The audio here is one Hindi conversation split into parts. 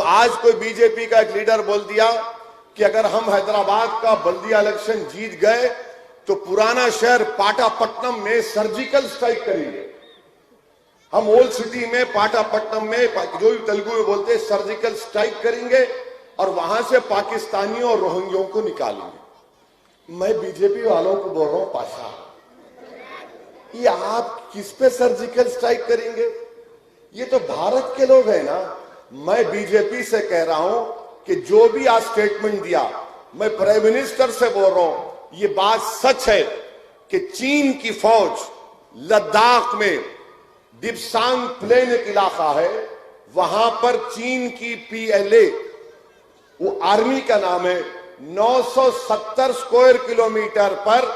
आज कोई बीजेपी का एक लीडर बोल दिया कि अगर हम हैदराबाद का बल्दिया इलेक्शन जीत गए तो पुराना शहर पाटापट्टनम में सर्जिकल स्ट्राइक करेंगे। हम ओल्ड सिटी में पाटापट्टनम में जो भी तेलुगु में बोलते हैं सर्जिकल स्ट्राइक करेंगे और वहां से पाकिस्तानियों और रोहिंग्यों को निकालेंगे। मैं बीजेपी वालों को बोल रहा हूं, पाशा ये आप किस पे सर्जिकल स्ट्राइक करेंगे? ये तो भारत के लोग हैं ना। मैं बीजेपी से कह रहा हूं कि जो भी आज स्टेटमेंट दिया, मैं प्राइम मिनिस्टर से बोल रहा हूं, ये बात सच है कि चीन की फौज लद्दाख में डिप्सांग प्लेन एक इलाका है, वहां पर चीन की पीएलए, वो आर्मी का नाम है, 970 स्क्वायर किलोमीटर पर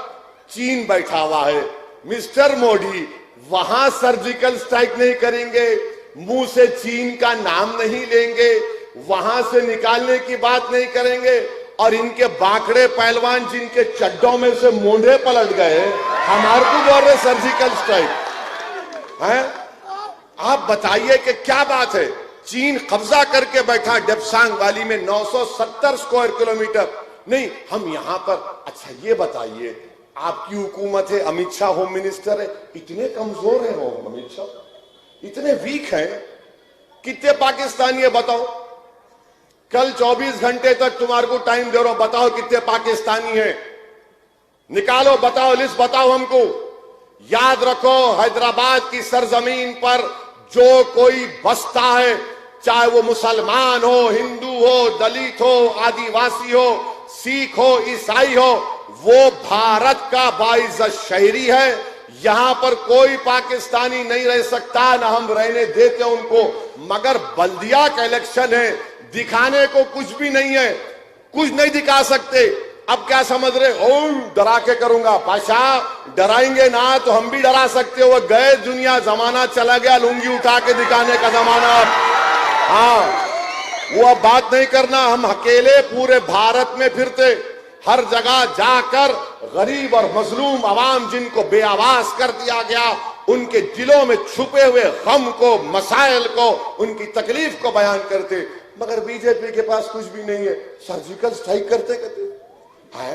चीन बैठा हुआ है। मिस्टर मोदी वहां सर्जिकल स्ट्राइक नहीं करेंगे, मुंह से चीन का नाम नहीं लेंगे, वहां से निकालने की बात नहीं करेंगे, और इनके बाकड़े पहलवान जिनके चड्डों में से मोंढे पलट गए हमारे को बोल रहे सर्जिकल स्ट्राइक है। आप बताइए कि क्या बात है? चीन कब्जा करके बैठा डेप्सांग वैली में 970 स्क्वायर किलोमीटर। नहीं, हम यहां पर, अच्छा ये बताइए, आपकी हुकूमत है, अमित शाह होम मिनिस्टर है, इतने कमजोर है हो अमित शाह, इतने वीक हैं, कितने पाकिस्तानी है बताओ? कल 24 घंटे तक तुम्हारे को टाइम दे रहा हूं, बताओ कितने पाकिस्तानी हैं? निकालो, बताओ, लिस्ट बताओ हमको। याद रखो, हैदराबाद की सरजमीन पर जो कोई बसता है, चाहे वो मुसलमान हो, हिंदू हो, दलित हो, आदिवासी हो, सिख हो, ईसाई हो, वो भारत का बाइज्जत शहरी है। यहां पर कोई पाकिस्तानी नहीं रह सकता, ना हम रहने देते उनको। मगर बल्दिया का इलेक्शन है, दिखाने को कुछ भी नहीं है, कुछ नहीं दिखा सकते। अब क्या समझ रहे? ओ डरा के करूंगा। पाशा डराएंगे ना तो हम भी डरा सकते हो। गए दुनिया, जमाना चला गया लुंगी उठा के दिखाने का जमाना। हाँ, वो अब बात नहीं करना। हम अकेले पूरे भारत में फिरते, हर जगह जाकर गरीब और मजलूम आवाम जिनको बेआवाज कर दिया गया, उनके दिलों में छुपे हुए गम को, मसाइल को, उनकी तकलीफ को बयान करते। मगर बीजेपी के पास कुछ भी नहीं है, सर्जिकल स्ट्राइक करते कहते है।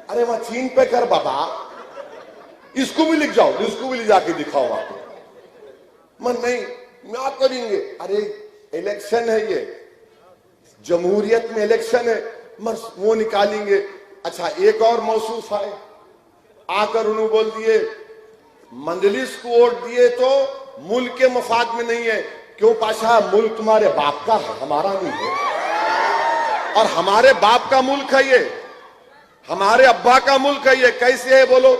अरे वहां चीन पे कर बाबा, इसको भी लिख जाओ, इसको भी ले जाके दिखाओ आपको। मन नहीं, क्या करेंगे? अरे इलेक्शन है, ये जमहूरियत में इलेक्शन है, मर वो निकालेंगे। अच्छा, एक और मौसूफ है, आकर उन्होंने बोल दिए मंजलिस को वोट दिए तो मुल्क के मफाद में नहीं है। क्यों पाशा? मुल्क तुम्हारे बाप का है, हमारा नहीं है। और हमारे बाप का मुल्क है ये, हमारे अब्बा का मुल्क है ये। कैसे है बोलो?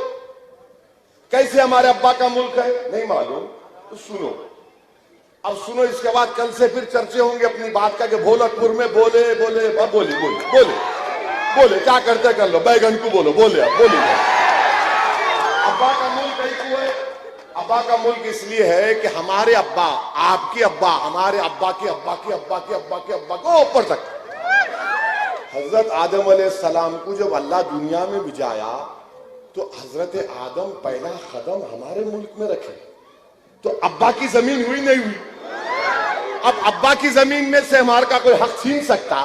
कैसे हमारे अब्बा का मुल्क है? नहीं मालूम तो सुनो, अब सुनो, इसके बाद कल से फिर चर्चे होंगे अपनी बात का कि भोलकपुर में बोले बोले बोले बोले बोले बोले क्या करते कर लो, बैगन को बोलो, बोले अब बोलिए। अब्बा का मुल्क कैसे है? अब्बा का मुल्क इसलिए है कि हमारे अब्बा, आपके अब्बा, हमारे अब्बा के अब्बा के अब्बा के अब्बा के अब्बा को ऊपर तक हजरत आदम अलैहिस्सलाम को जब अल्लाह दुनिया में भिजाया तो हजरत आदम पहला कदम हमारे मुल्क में रखे। तो अब्बा की जमीन हुई नहीं हुई? अब अब्बा की जमीन में से हमारे का कोई हक छीन सकता?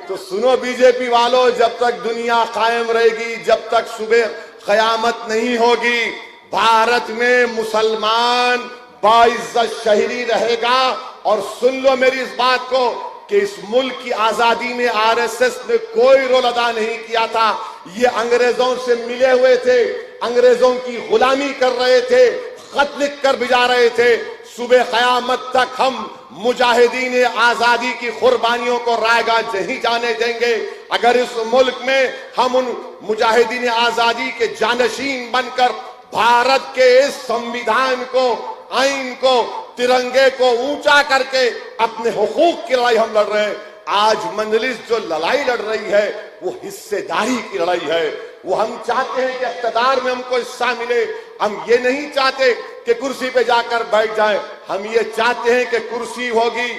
तो सुनो बीजेपी वालों, जब तक दुनिया कायम रहेगी, जब तक सुबह कयामत नहीं होगी, भारत में मुसलमान बाइज्जत शहरी रहेगा। और सुन लो मेरी इस बात को कि इस मुल्क की आजादी में आरएसएस ने कोई रोल अदा नहीं किया था। ये अंग्रेजों से मिले हुए थे, अंग्रेजों की गुलामी कर रहे थे, खत लिख कर भिजा रहे थे। सुबह कयामत तक हम मुजाहिदीन आजादी की कुर्बानियों को रायगा नहीं जाने देंगे। अगर इस मुल्क में हम उन मुजाहिदीन आजादी के जानशीन बनकर भारत के इस संविधान को, आइन को, तिरंगे को ऊंचा करके अपने हुकूक की लड़ाई हम लड़ रहे हैं। आज मंजलिस जो लड़ाई लड़ रही है वो हिस्सेदारी की लड़ाई है। वो हम चाहते हैं कि इख्तियार में हमको हिस्सा मिले। हम ये नहीं चाहते कि कुर्सी पे जाकर बैठ जाएं। हम ये चाहते हैं कि कुर्सी होगी,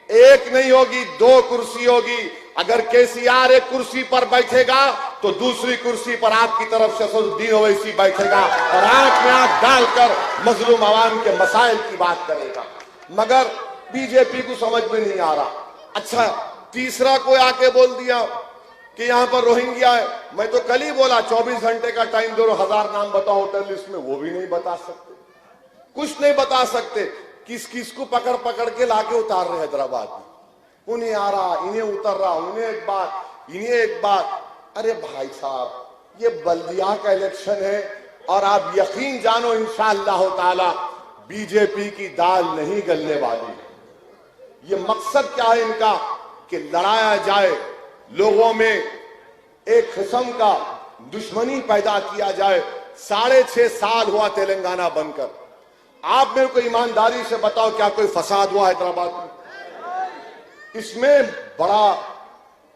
एक नहीं होगी, 2 कुर्सी होगी। अगर केसीआर एक कुर्सी पर बैठेगा तो दूसरी कुर्सी पर आपकी तरफ से असदुद्दीन ओवैसी बैठेगा और आंख में आंख डालकर मजलूम आवाम के मसाइल की बात करेगा। मगर बीजेपी को समझ में नहीं आ रहा। अच्छा, तीसरा कोई आके बोल दिया कि यहां पर रोहिंग्या है। मैं तो कल ही बोला 24 घंटे का टाइम दो, 1000 नाम बताओ होटल लिस्ट में, वो भी नहीं बता सकते, कुछ नहीं बता सकते। किस किस को पकड़ पकड़ के लाके उतार रहे हैदराबाद में, उन्हें आ रहा, इन्हें उतर रहा, उन्हें एक बात, इन्हें एक बात। अरे भाई साहब, ये बल्दिया का इलेक्शन है और आप यकीन जानो इंशाअल्लाह ताला बीजेपी की दाल नहीं गलने वाली है। ये मकसद क्या है इनका कि लड़ाया जाए, लोगों में एक किस्म का दुश्मनी पैदा किया जाए। 6.5 साल हुआ तेलंगाना बनकर, आप मेरे को ईमानदारी से बताओ क्या कोई फसाद हुआ हैदराबाद में? इसमें बड़ा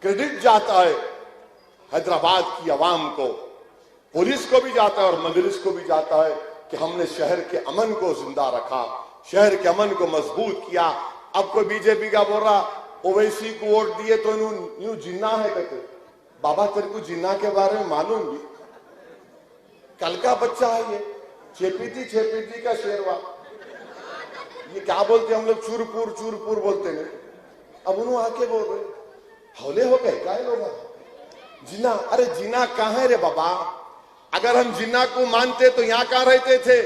क्रेडिट जाता है हैदराबाद की आवाम को, पुलिस को भी जाता है और मजलिस को भी जाता है कि हमने शहर के अमन को जिंदा रखा, शहर के अमन को मजबूत किया। अब कोई बीजेपी का बोल रहा ओवैसी को वोट दिए तो यूं जिन्ना है कहते। बाबा तेरे को जिन्ना के बारे में मालूम भी? कल का बच्चा है ये, छेपीती का शेरवा। ये क्या बोलते हम लोग, चूरपुर बोलते हैं। अब उन्होंने आके बोल रहे हौले हो गए क्या लोग? जिन्ना, अरे जिन्ना कहाँ है रे बाबा? अगर हम जिन्ना को मानते तो यहां कहां रहते थे?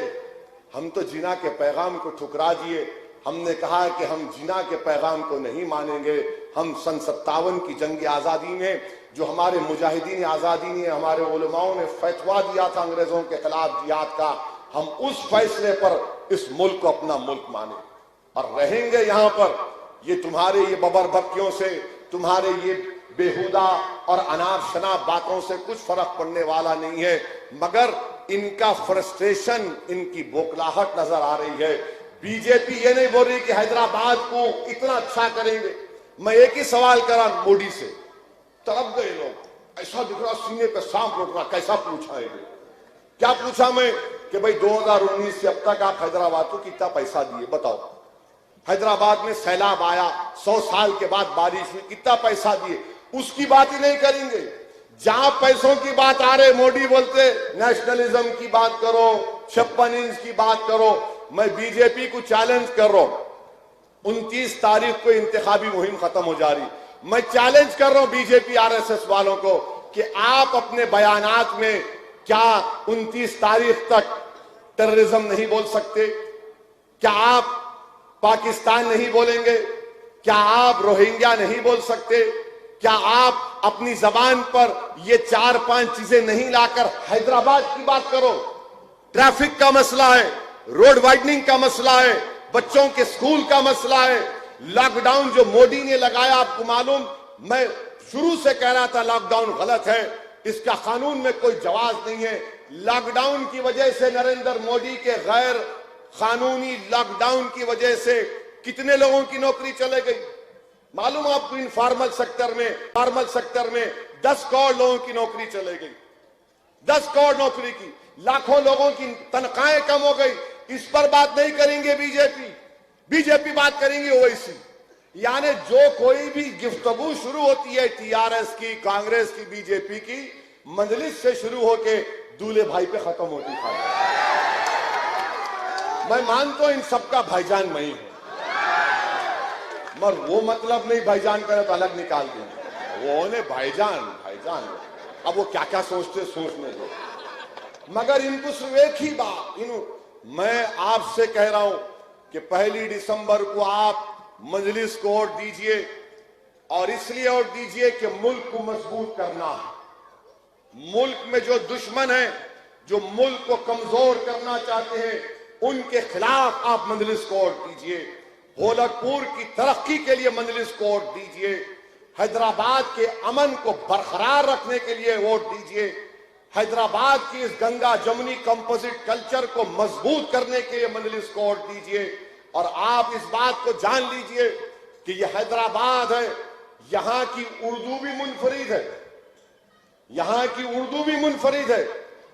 हम तो जिन्ना के पैगाम को ठुकरा दिए। हमने कहा कि हम जिन्ना के पैगाम को नहीं मानेंगे। हम सन 57 की जंग आजादी में जो हमारे मुजाहिदीन आजादी ने, हमारे उलमाओं ने फतवा दिया था अंग्रेजों के खिलाफ जिहाद का, हम उस फैसले पर इस मुल्क को अपना मुल्क माने और रहेंगे यहां पर। ये तुम्हारे ये बबरबक्कियों से, तुम्हारे ये बेहुदा और अनाप शनाप बातों से कुछ फर्क पड़ने वाला नहीं है, मगर इनका फ्रस्ट्रेशन, इनकी बोखलाहट नजर आ रही है। बीजेपी ये नहीं बोल रही कि हैदराबाद को इतना अच्छा करेंगे। मैं एक ही सवाल करा मोदी से, तड़प गए लोग, ऐसा दिख रहा सीने पे सांप उठ रहा। कैसा पूछा है? क्या पूछा मैं कि भाई 2019 से अब तक आप हैदराबाद को कितना पैसा दिए बताओ? हैदराबाद में सैलाब आया, 100 साल के बाद बारिश हुई, कितना पैसा दिए? उसकी बात ही नहीं करेंगे। जहां पैसों की बात आ रहे, मोदी बोलते नेशनलिज्म की बात करो, 56 इंच की बात करो। मैं बीजेपी को चैलेंज कर रहा हूं, 29 तारीख को इंतखाबी मुहिम खत्म हो जा रही, मैं चैलेंज कर रहा हूं बीजेपी आरएसएस वालों को कि आप अपने बयानात में क्या 29 तारीख तक टेररिज्म नहीं बोल सकते? क्या आप पाकिस्तान नहीं बोलेंगे? क्या आप रोहिंग्या नहीं बोल सकते? क्या आप अपनी जबान पर ये 4-5 चीजें नहीं लाकर हैदराबाद की बात करो? ट्रैफिक का मसला है, रोड वाइडनिंग का मसला है, बच्चों के स्कूल का मसला है, लॉकडाउन जो मोदी ने लगाया, आपको मालूम, मैं शुरू से कह रहा था लॉकडाउन गलत है, इसका कानून में कोई जवाब नहीं है। लॉकडाउन की वजह से, नरेंद्र मोदी के गैर कानूनी लॉकडाउन की वजह से कितने लोगों की नौकरी चले गई मालूम आपको? इनफॉर्मल सेक्टर में 10 करोड़ लोगों की नौकरी चले गई, 10 करोड़ नौकरी की, लाखों लोगों की तनख्वाहें कम हो गई। इस पर बात नहीं करेंगे बीजेपी बात करेंगे ओवैसी। यानी जो कोई भी गुफ्तगू शुरू होती है टीआरएस की, कांग्रेस की, बीजेपी की, मजलिस से शुरू होके दूल्हे भाई पे खत्म होती है। मैं मानता हूं इन सबका भाईजान मैं ही हूं, मगर वो मतलब नहीं भाईजान करे तो अलग निकाल दें, वो ने भाईजान। अब वो क्या क्या सोचने दो, मगर इनको सिर्फ एक ही बात, मैं आपसे कह रहा हूं कि 1 दिसंबर को आप मजलिस को वोट दीजिए, और इसलिए वोट दीजिए कि मुल्क को मजबूत करना है। मुल्क में जो दुश्मन है, जो मुल्क को कमजोर करना चाहते हैं, उनके खिलाफ आप मजलिस को वोट दीजिए। भोलकपुर की तरक्की के लिए मजलिस को वोट दीजिए। हैदराबाद के अमन को बरकरार रखने के लिए वोट दीजिए। हैदराबाद की इस गंगा जमुनी कंपोजिट कल्चर को मजबूत करने के लिए मजलिस को वोट दीजिए। और आप इस बात को जान लीजिए कि यह हैदराबाद है, यहां की उर्दू भी मुनफरिद है, यहां की उर्दू भी मुनफरिद है।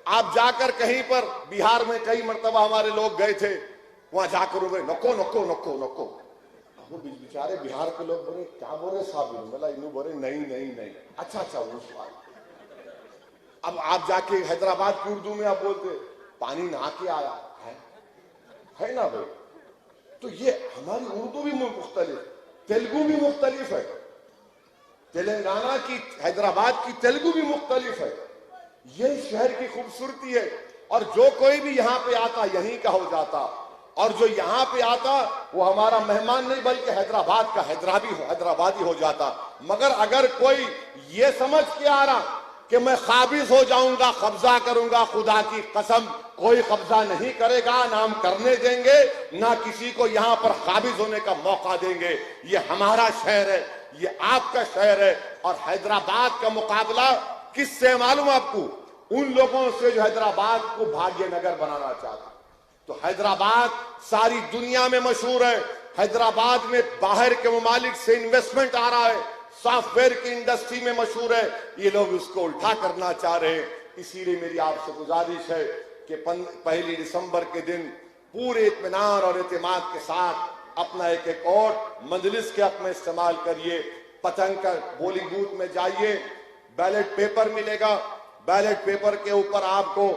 आप जाकर कहीं पर, बिहार में कई मर्तबा हमारे लोग गए थे, वहां जाकर बोले नको नको नको नको, वो बेचारे बिहार के लोग बोले क्या बोले साहब, बोला इन्हों बोले नहीं। अच्छा वो सवाल। अब आप जाके हैदराबाद की उर्दू में आप बोलते पानी नहा के आया है ना भाई? तो ये हमारी उर्दू भी मुख्तलिफ, तेलुगु भी मुख्तलिफ है। तेलंगाना की, हैदराबाद की तेलुगु भी मुख्तलिफ है। ये शहर की खूबसूरती है। और जो कोई भी यहाँ पे आता यहीं का हो जाता, और जो यहाँ पे आता वो हमारा मेहमान नहीं बल्कि हैदराबाद का हैदराबादी हो जाता। मगर अगर कोई ये समझ के आ रहा कि मैं काबिज हो जाऊंगा, कब्जा करूंगा, खुदा की कसम कोई कब्जा नहीं करेगा, ना हम करने देंगे, ना किसी को यहाँ पर काबिज होने का मौका देंगे। ये हमारा शहर है, ये आपका शहर है। और हैदराबाद का मुकाबला किससे मालूम आपको? उन लोगों से जो हैदराबाद को भाग्यनगर बनाना चाहता। तो हैदराबाद सारी दुनिया में मशहूर है। हैदराबाद में बाहर के ममालिक से इन्वेस्टमेंट आ रहा है, सॉफ्टवेयर की इंडस्ट्री में मशहूर है। ये लोग उसको उल्टा करना चाह रहे हैं। इसीलिए मेरी आपसे गुजारिश है कि 1 दिसंबर के दिन पूरे इत्मीनान और एतमाद के साथ अपना एक और मजलिस के हक में इस्तेमाल करिए। पतंग का पोलिंग बूथ में जाइए, बैलेट पेपर मिलेगा, बैलेट पेपर के ऊपर आपको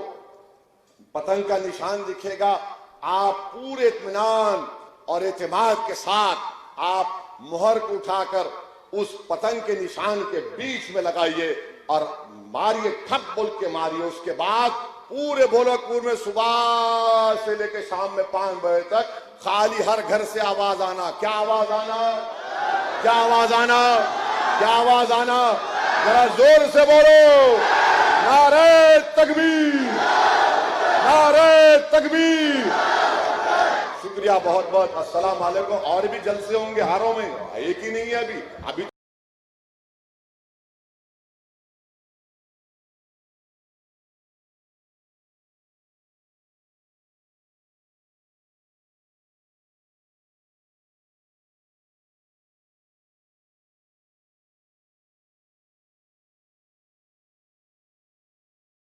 पतंग का निशान दिखेगा। आप पूरे इत्मीनान और एतमाद के साथ आप मुहर को उठाकर उस पतंग के निशान के बीच में लगाइए और मारिए, ठप बोल के मारिए। उसके बाद पूरे गोरखपुर में सुबह से लेकर शाम में 5 बजे तक खाली हर घर से आवाज आना। क्या आवाज आना? क्या आवाज आना? क्या आवाज आना? जरा जोर से बोलो, नारे तकबीर, नारे तकबीर। शुक्रिया बहुत बहुत। अस्सलाम वालेकुम। और भी जलसे होंगे हारों में, एक ही नहीं है अभी तो